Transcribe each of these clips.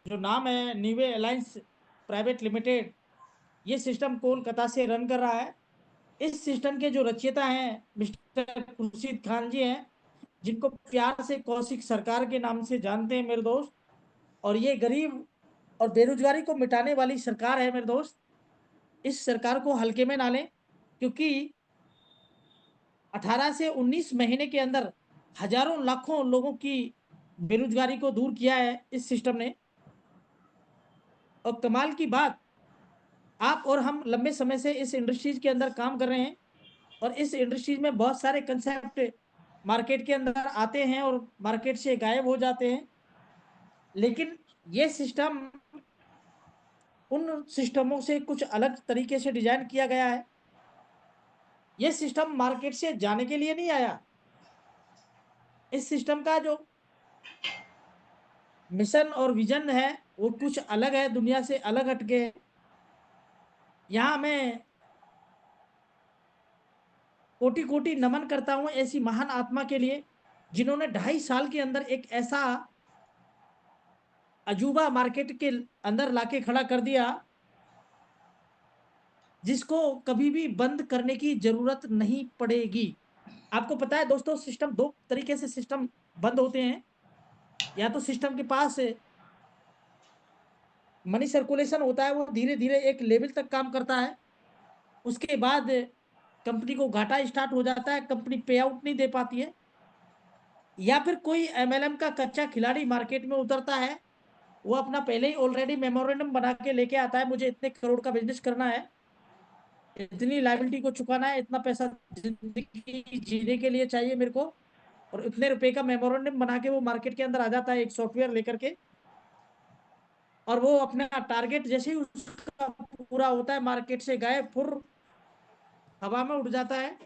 जो नाम है न्यूवे अलायंस प्राइवेट लिमिटेड, ये सिस्टम कोलकाता से रन कर रहा है। इस सिस्टम के जो रचयिता हैं मिस्टर खुर्शीद खान जी हैं, जिनको प्यार से कौशिक सरकार के नाम से जानते हैं मेरे दोस्त। और ये गरीब और बेरोजगारी को मिटाने वाली सरकार है मेरे दोस्त। इस सरकार को हल्के में ना लें, क्योंकि 18 से 19 महीने के अंदर हजारों लाखों लोगों की बेरोजगारी को दूर किया है इस सिस्टम ने। और कमाल की बात, आप और हम लंबे समय से इस इंडस्ट्रीज के अंदर काम कर रहे हैं, और इस इंडस्ट्रीज में बहुत सारे कंसेप्ट मार्केट के अंदर आते हैं और मार्केट से गायब हो जाते हैं। लेकिन ये सिस्टम उन सिस्टमों से कुछ अलग तरीके से डिजाइन किया गया है। ये सिस्टम मार्केट से जाने के लिए नहीं आया। इस सिस्टम का जो मिशन और विजन है वो कुछ अलग है, दुनिया से अलग हटके है। यहाँ मैं कोटि कोटि नमन करता हूं ऐसी महान आत्मा के लिए, जिन्होंने 2.5 साल के अंदर एक ऐसा अजूबा मार्केट के अंदर लाके खड़ा कर दिया, जिसको कभी भी बंद करने की जरूरत नहीं पड़ेगी। आपको पता है दोस्तों, सिस्टम दो तरीके से सिस्टम बंद होते हैं। या तो सिस्टम के पास मनी सर्कुलेशन होता है, वो धीरे धीरे एक लेवल तक काम करता है, उसके बाद कंपनी को घाटा स्टार्ट हो जाता है, कंपनी पे आउट नहीं दे पाती है। या फिर कोई एमएलएम का कच्चा खिलाड़ी मार्केट में उतरता है, वो अपना पहले ही ऑलरेडी मेमोरेंडम बना के लेके आता है, मुझे इतने करोड़ का बिजनेस करना है, इतनी लायबिलिटी को चुकाना है, इतना पैसा जिंदगी जीने के लिए चाहिए मेरे को, और इतने रुपए का मेमोरेंडम बना के वो मार्केट के अंदर आ जाता है एक सॉफ्टवेयर लेकर के। और वो अपना टारगेट जैसे ही उसका पूरा होता है, मार्केट से गायब, फुर हवा में उड़ जाता है।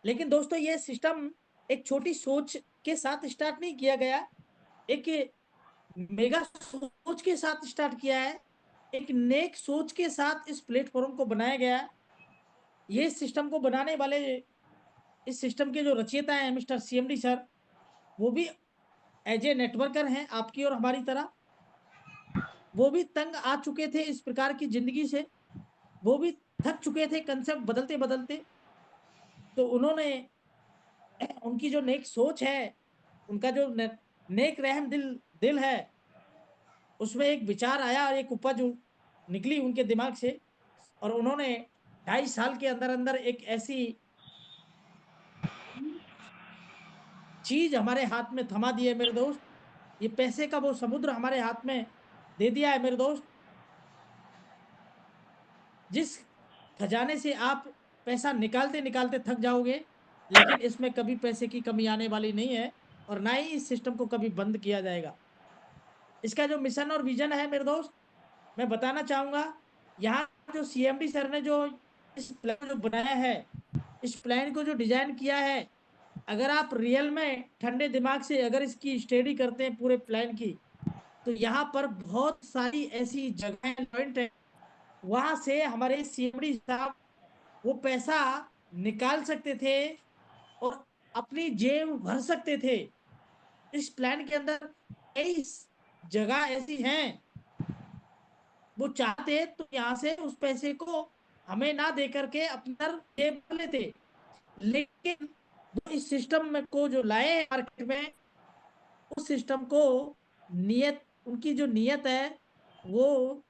लेकिन दोस्तों, ये सिस्टम एक छोटी सोच के साथ स्टार्ट नहीं किया गया, एक मेगा सोच के साथ स्टार्ट किया है, एक नेक सोच के साथ इस प्लेटफॉर्म को बनाया गया है। ये सिस्टम को बनाने वाले, इस सिस्टम के जो रचयिता हैं मिस्टर सीएमडी सर, वो भी एज ए नेटवर्कर हैं आपकी और हमारी तरह। वो भी तंग आ चुके थे इस प्रकार की जिंदगी से, वो भी थक चुके थे कंसेप्ट बदलते बदलते। तो उन्होंने, उनकी जो नेक सोच है, उनका जो नेक रहम दिल दिल है, उसमें एक विचार आया और एक उपज निकली उनके दिमाग से। और उन्होंने 2.5 साल के अंदर अंदर एक ऐसी चीज हमारे हाथ में थमा दी है मेरे दोस्त। ये पैसे का वो समुद्र हमारे हाथ में दे दिया है मेरे दोस्त, जिस खजाने से आप पैसा निकालते निकालते थक जाओगे, लेकिन इसमें कभी पैसे की कमी आने वाली नहीं है, और ना ही इस सिस्टम को कभी बंद किया जाएगा। इसका जो मिशन और विजन है मेरे दोस्त, मैं बताना चाहूंगा। यहाँ जो सीएमडी सर ने जो इस प्लान जो बनाया है, इस प्लान को जो डिजाइन किया है, अगर आप रियल में ठंडे दिमाग से अगर इसकी स्टडी करते हैं पूरे प्लान की, तो यहाँ पर बहुत सारी ऐसी जगह पॉइंट है, वहां से हमारे सीएमडी साहब वो पैसा निकाल सकते थे और अपनी जेब भर सकते थे। इस प्लान के अंदर कई जगह ऐसी हैं, वो चाहते तो यहाँ से उस पैसे को हमें ना दे करके अपना जेब भर लेते। लेकिन वो इस सिस्टम में को जो लाए हैं मार्केट में, उस सिस्टम को नियत, उनकी जो नियत है वो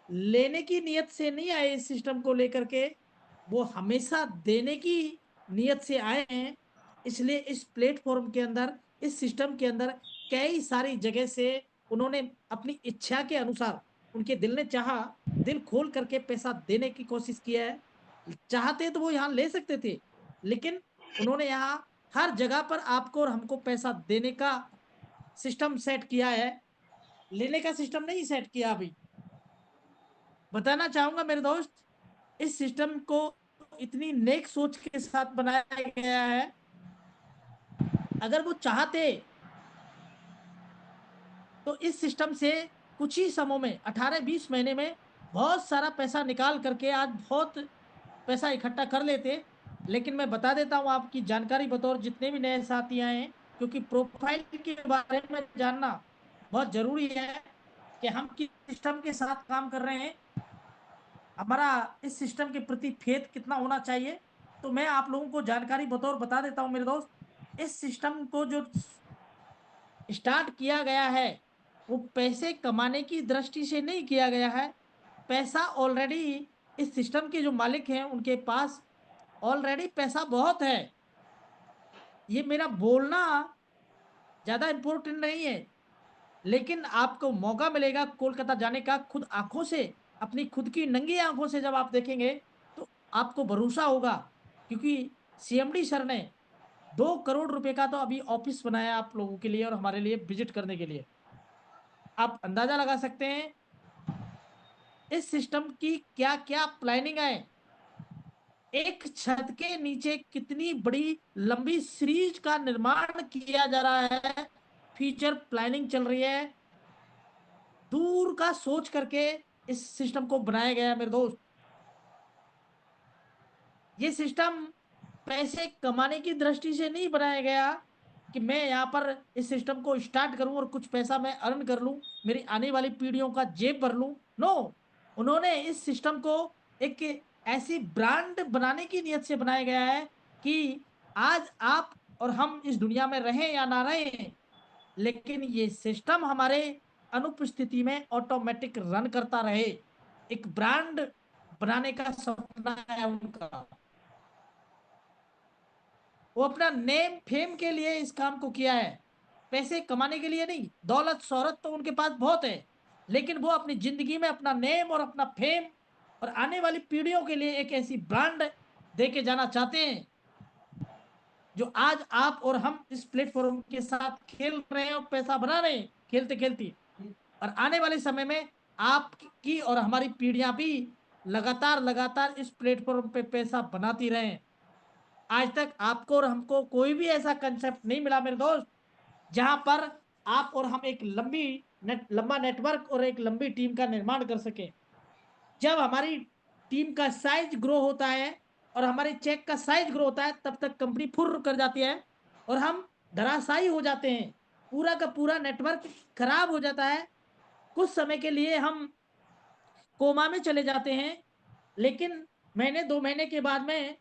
लेने की नियत से नहीं आए इस सिस्टम को लेकर के, वो हमेशा देने की नियत से आए हैं। इसलिए इस प्लेटफॉर्म के अंदर, इस सिस्टम के अंदर कई सारी जगह से उन्होंने अपनी इच्छा के अनुसार, उनके दिल ने चाहा, दिल खोल करके पैसा देने की कोशिश किया है। चाहते तो वो यहाँ ले सकते थे, लेकिन उन्होंने यहाँ हर जगह पर आपको और हमको पैसा देने का सिस्टम सेट किया है, लेने का सिस्टम नहीं सेट किया अभी। बताना चाहूंगा मेरे दोस्त, इस सिस्टम को इतनी नेक सोच के साथ बनाया गया है। अगर वो चाहते तो इस सिस्टम से कुछ ही समय में, 18-20 महीने में बहुत सारा पैसा निकाल करके आज बहुत पैसा इकट्ठा कर लेते। लेकिन मैं बता देता हूं आपकी जानकारी बतौर जितने भी नए साथी आए हैं, क्योंकि प्रोफाइल के बारे में जानना बहुत जरूरी है कि हम किस सिस्टम के साथ काम कर रहे हैं, हमारा इस सिस्टम के प्रति फेथ कितना होना चाहिए। तो मैं आप लोगों को जानकारी बतौर बता देता हूं मेरे दोस्त। इस सिस्टम को जो स्टार्ट किया गया है वो पैसे कमाने की दृष्टि से नहीं किया गया है। पैसा ऑलरेडी इस सिस्टम के जो मालिक हैं उनके पास ऑलरेडी पैसा बहुत है। ये मेरा बोलना ज्यादा इम्पोर्टेंट नहीं है, लेकिन आपको मौका मिलेगा कोलकाता जाने का, खुद आंखों से, अपनी खुद की नंगी आंखों से जब आप देखेंगे तो आपको भरोसा होगा। क्योंकि सीएमडी सर ने 2 करोड़ रुपए का तो अभी ऑफिस बनाया आप लोगों के लिए और हमारे लिए विजिट करने के लिए। आप अंदाजा लगा सकते हैं इस सिस्टम की क्या क्या प्लानिंग है। एक छत के नीचे कितनी बड़ी लंबी सीरीज का निर्माण किया जा रहा है, फ्यूचर प्लानिंग चल रही है, दूर का सोच करके इस सिस्टम को बनाया गया है मेरे दोस्त। ये सिस्टम पैसे कमाने की दृष्टि से नहीं बनाया गया कि मैं यहाँ पर इस सिस्टम को स्टार्ट करूं और कुछ पैसा मैं अर्न कर लूं, मेरी आने वाली पीढ़ियों का जेब भर लूं। नो, उन्होंने इस सिस्टम को एक ऐसी ब्रांड बनाने की नियत से बनाया गया है कि आज आप और हम इस दुनिया में रहें या ना रहें, लेकिन ये सिस्टम हमारे अनुपस्थिति में ऑटोमेटिक रन करता रहे। एक ब्रांड बनाने का सपना है उनका। वो अपना नेम फेम के लिए इस काम को किया है, पैसे कमाने के लिए नहीं। दौलत शोहरत तो उनके पास बहुत है, लेकिन वो अपनी जिंदगी में अपना नेम और अपना फेम और आने वाली पीढ़ियों के लिए एक ऐसी ब्रांड दे के जाना चाहते हैं जो आज आप और हम इस प्लेटफॉर्म के साथ खेल रहे हैं और पैसा बना रहे हैं खेलते खेलते। और आने वाले समय में आपकी और हमारी पीढ़ियां भी लगातार लगातार इस प्लेटफॉर्म पे पैसा बनाती रहें। आज तक आपको और हमको कोई भी ऐसा कंसेप्ट नहीं मिला मेरे दोस्त जहां पर आप और हम एक लंबा नेटवर्क और एक लंबी टीम का निर्माण कर सके। जब हमारी टीम का साइज ग्रो होता है और हमारे चेक का साइज ग्रो होता है तब तक कंपनी फुर्र कर जाती है और हम धराशायी हो जाते हैं। पूरा का पूरा नेटवर्क खराब हो जाता है। कुछ समय के लिए हम कोमा में चले जाते हैं, लेकिन महीने 2 महीने के बाद में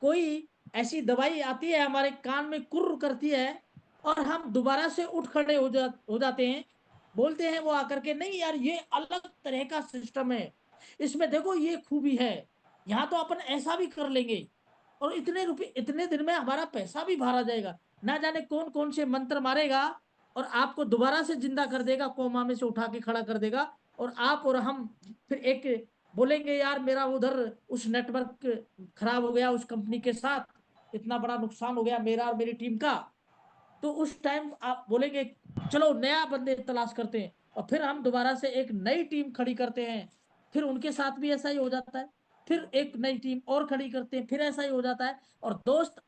कोई ऐसी दवाई आती है हमारे कान में कुर्र करती है और हम दोबारा से उठ खड़े हो जाते हैं। बोलते हैं वो आकर के, नहीं यार ये अलग तरह का सिस्टम है, इसमें देखो ये खूबी है, यहाँ तो अपन ऐसा भी कर लेंगे और इतने रुपए इतने दिन में हमारा पैसा भी भरा जाएगा। ना जाने कौन कौन से मंत्र मारेगा और आपको दोबारा से जिंदा कर देगा, कोमा में से उठा के खड़ा कर देगा। और आप और हम फिर एक बोलेंगे यार मेरा उधर उस नेटवर्क खराब हो गया, उस कंपनी के साथ इतना बड़ा नुकसान हो गया मेरा और मेरी टीम का। तो उस टाइम आप बोलेंगे चलो नया बंदे तलाश करते हैं, और फिर हम दोबारा से एक नई टीम खड़ी करते हैं। फिर उनके साथ भी ऐसा ही हो जाता है, फिर एक नई टीम और खड़ी करते हैं, फिर ऐसा ही हो जाता है। और दोस्त